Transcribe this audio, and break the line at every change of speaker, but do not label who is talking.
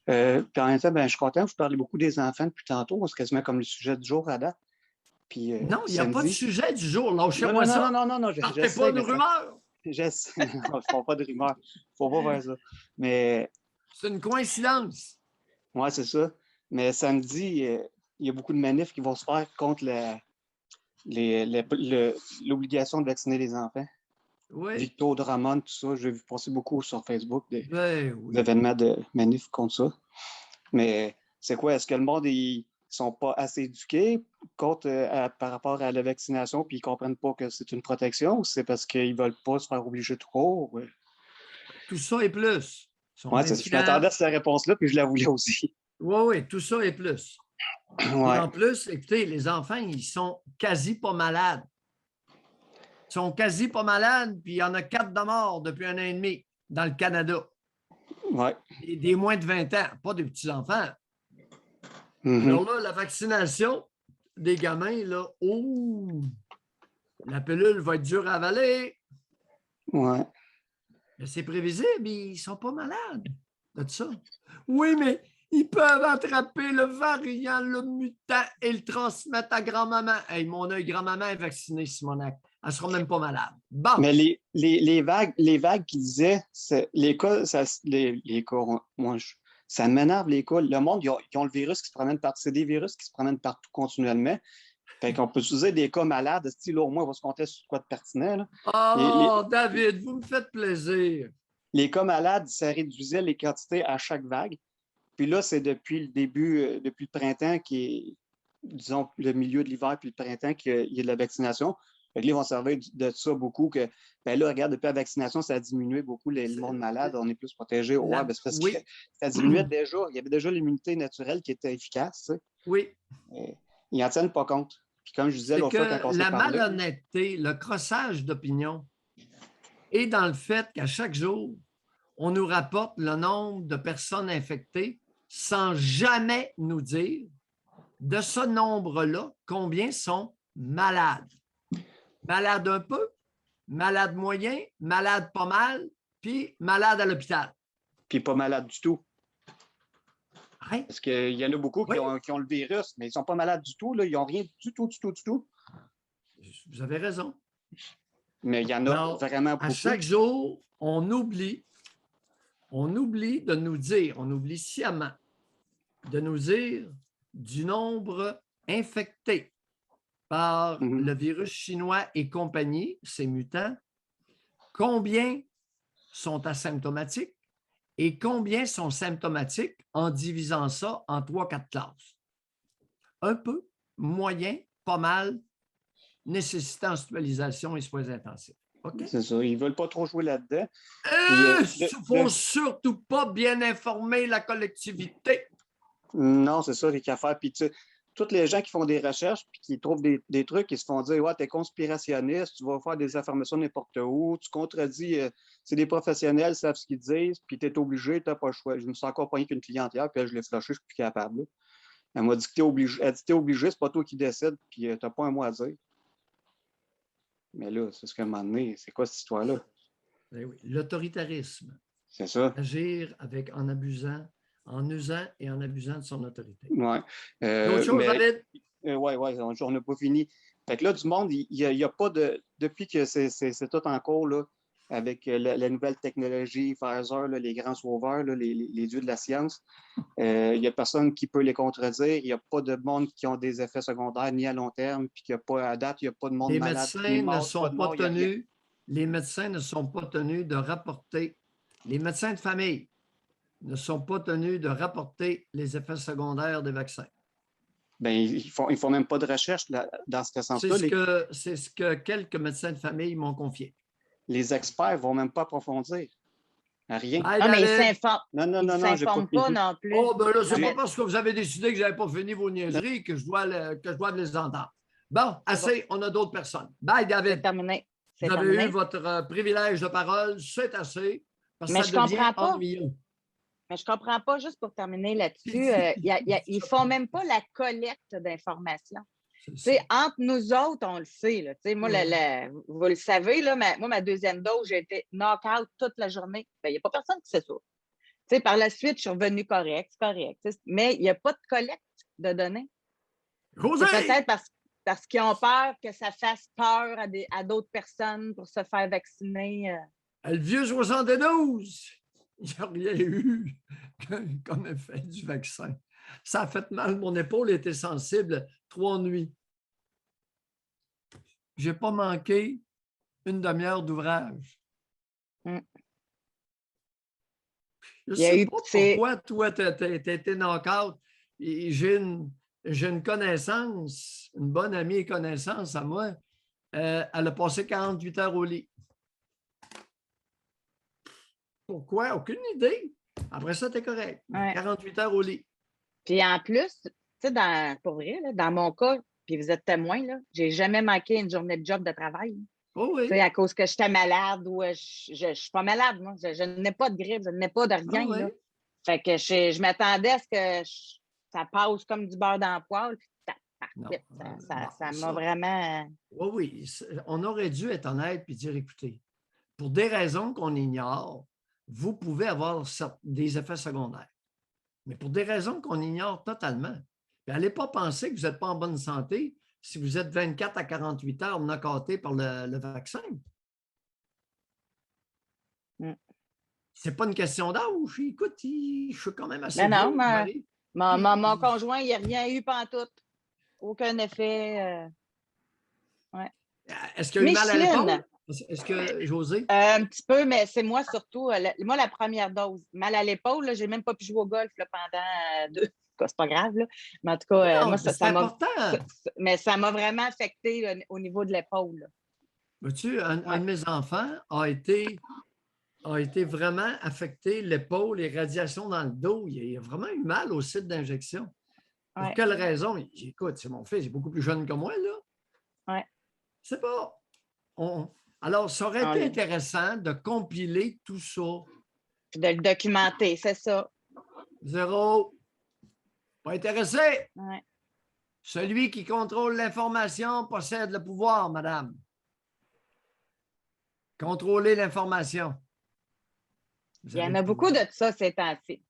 Puis en même temps, je suis content que vous parlez beaucoup des enfants depuis tantôt. C'est quasiment comme le sujet du jour à date. Puis
Non, il n'y a pas de
samedi.
sujet du jour. Lâchez-moi
Non,
ça. Partez pas
j'essaie,
de
mais ça.
rumeurs.
J'essaie. Non, ils font pas de rumeurs. Faut pas faire ça. Mais
C'est une coïncidence.
ouais, c'est ça. Mais samedi, il y a beaucoup de manifs qui vont se faire contre l'obligation de vacciner les enfants.
Oui.
Victor Drummond, tout ça, j'ai vu passer beaucoup sur Facebook des
Oui.
événements de manifs contre ça. Mais c'est quoi? Est-ce que le monde, ils sont pas assez éduqués par rapport à la vaccination puis ils comprennent pas que c'est une protection ou c'est parce qu'ils veulent pas se faire obliger trop? Ouais,
Tout ça et plus. Ils sont
ouais, je m'attendais
infiants.
à cette réponse-là puis je la voulais aussi.
Oui, tout ça et plus. Et
Ouais.
en plus, écoutez, les enfants, ils sont quasi pas malades. Ils sont quasi pas malades, puis il y en a 4 de morts depuis 1 an et demi dans le Canada.
Ouais.
Et des moins de 20 ans, pas des petits-enfants. Alors là, la vaccination des gamins, là, la pilule va être dure à avaler.
Ouais.
Mais c'est prévisible, ils ne sont pas malades de ça. Oui, mais ils peuvent attraper le variant, le mutant et le transmettre à grand-maman. Hey, mon œil, grand-maman est vaccinée, Simonac. Elle ne sera même pas malade. Bon.
Mais les vagues qui disaient, les cas, moi, ça m'énerve les cas. Le monde, ils ont le virus qui se promène partout. C'est des virus qui se promènent partout continuellement. Fait qu'on peut utiliser des cas malades, style au moins, on va se compter sur quoi de pertinent. Là.
Oh, David, vous me faites plaisir.
Les cas malades, ça réduisait les quantités à chaque vague. Puis là, c'est depuis le début, depuis le printemps, qui est, disons, le milieu de l'hiver puis le printemps, qu'il y a de la vaccination. Fait que là, ils vont servir de ça beaucoup. Que, ben là, regarde, depuis la vaccination, ça a diminué beaucoup le monde malade. On est plus protégé. Ouais, ben c'est parce que ça diminuait déjà. Il y avait déjà l'immunité naturelle qui était efficace. Tu sais.
Oui.
Ils n'en tiennent pas compte. Puis comme je disais l'autre fois, quand on s'est
la
parlé...
malhonnêteté, le crossage d'opinion est dans le fait qu'à chaque jour, on nous rapporte le nombre de personnes infectées sans jamais nous dire de ce nombre-là combien sont malades. Malades un peu, malades moyen, malades pas mal, puis malades à l'hôpital.
Puis pas malades du tout.
Hein?
Parce qu'il y en a beaucoup qui ont le virus, mais ils ne sont pas malades du tout. Là. Ils n'ont rien du tout.
Vous avez raison.
Mais il y en a vraiment beaucoup.
À chaque jour, on oublie de nous dire, on oublie sciemment de nous dire du nombre infecté par le virus chinois et compagnie, ces mutants, combien sont asymptomatiques et combien sont symptomatiques en divisant ça en 3-4 classes. Un peu, moyen, pas mal, nécessitant hospitalisation et soins intensifs. Okay?
C'est ça, ils ne veulent pas trop jouer là-dedans.
Il ne faut surtout pas bien informer la collectivité.
Non, c'est ça, les affaires. Puis, tu sais, tous les gens qui font des recherches puis qui trouvent des trucs, ils se font dire, ouais, t'es conspirationniste, tu vas faire des affirmations n'importe où, tu contredis, c'est des professionnels, ils savent ce qu'ils disent, puis t'es obligé, t'as pas le choix. Je me suis encore pogné qu'une cliente hier, puis elle, je l'ai flashé, je suis plus capable. Là. Elle m'a dit que t'es obligé. Elle dit, t'es obligé, c'est pas toi qui décide, puis t'as pas un mot à dire. Mais là, c'est ce qu'à un moment donné, c'est quoi cette histoire-là?
Oui. L'autoritarisme.
C'est ça.
Agir en abusant, en usant et en abusant de son autorité.
Oui.
D'autres choses, David?
Oui, on n'a pas fini. Fait que là, du monde, il n'y a pas de... Depuis que c'est tout en cours, là, avec la nouvelle technologie, Pfizer, là, les grands sauveurs, là, les dieux de la science, il n'y a personne qui peut les contredire. Il n'y a pas de monde qui ont des effets secondaires, ni à long terme, puis qu'il n'y a pas, à date, il n'y a pas de monde malade. Les médecins
ne sont pas tenus de rapporter, les médecins de famille ne sont pas tenus de rapporter les effets secondaires des vaccins.
Ben, ils font même pas de recherche là, dans ce sens-là.
C'est ce que quelques médecins de famille m'ont confié.
Les experts ne vont même pas approfondir. Rien.
Non, mais ils s'informent.
Non,
ils s'informent pas non plus.
Oh, ben là, c'est pas parce que vous avez décidé que je n'avais pas fini vos niaiseries que je dois les entendre. Bon, assez, on a d'autres personnes. Bye, David.
C'est terminé.
Vous avez eu votre privilège de parole, c'est assez. Parce que
mais
ça
je comprends pas.
ennuyeux.
Mais je comprends pas, juste pour terminer là-dessus, ils font même pas la collecte d'informations. Entre nous autres, on le sait. Là, moi, vous le savez, là, moi, ma deuxième dose, j'ai été knock-out toute la journée. Il n'y a pas personne qui sait ça. sais, par la suite, je suis revenue correct, c'est correct. Mais il n'y a pas de collecte de données.
José!
C'est peut-être parce qu'ils ont peur que ça fasse peur à d'autres personnes pour se faire vacciner.
Le vieux 72, il n'y a rien eu comme effet du vaccin. Ça a fait mal. Mon épaule était sensible 3 nuits. Je n'ai pas manqué une demi-heure d'ouvrage.
Mm.
Je ne
Il y a
sais
eu,
pas pourquoi toi, tu as été knock-out. J'ai une connaissance, une bonne amie et connaissance à moi. Elle a passé 48 heures au lit. Pourquoi? Aucune idée. Après ça, t'es correct.
Ouais.
48 heures au lit.
Puis en plus, tu sais, pour vrai, là, dans mon cas, puis vous êtes témoin, j'ai jamais manqué une journée de job de travail.
Oh oui.
À cause que j'étais malade ou je ne suis pas malade, moi. Je n'ai pas de grippe, je n'ai pas de rien.
Oh oui.
Là. Fait que je m'attendais à ce que ça passe comme du beurre dans le poêle. Puis ça m'a vraiment.
Oui, on aurait dû être honnête et dire, écoutez, pour des raisons qu'on ignore, vous pouvez avoir des effets secondaires. Mais pour des raisons qu'on ignore totalement. N'allez pas penser que vous n'êtes pas en bonne santé si vous êtes 24 à 48 heures knockoté par le vaccin.
Mm.
C'est pas une question d'âge. Écoute, je suis quand même assez
Non,
vieux,
mon conjoint, il n'y a rien eu pantoute. Aucun effet. Ouais.
Est-ce qu'il y a eu mal à
Micheline.
l'épaule? Est-ce que, José?
Un petit peu, mais c'est moi surtout. Moi, la première dose. Mal à l'épaule, je n'ai même pas pu jouer au golf pendant 2. C'est pas grave, là. Mais en tout cas,
Non,
moi,
c'est
ça m'a.
important.
Mais ça m'a vraiment affecté au niveau de l'épaule.
Vois-tu, un de mes enfants a été vraiment affecté, l'épaule, les radiations dans le dos. Il a vraiment eu mal au site d'injection. Pour quelle raison? Écoute, c'est mon fils, il est beaucoup plus jeune que moi, là.
Ouais.
C'est pas. Alors, ça aurait été intéressant de compiler tout ça.
Puis de le documenter, c'est ça.
0. Pas intéressé.
Ouais.
Celui qui contrôle l'information possède le pouvoir, madame. Contrôler l'information.
Il y en a beaucoup de ça ces temps-ci.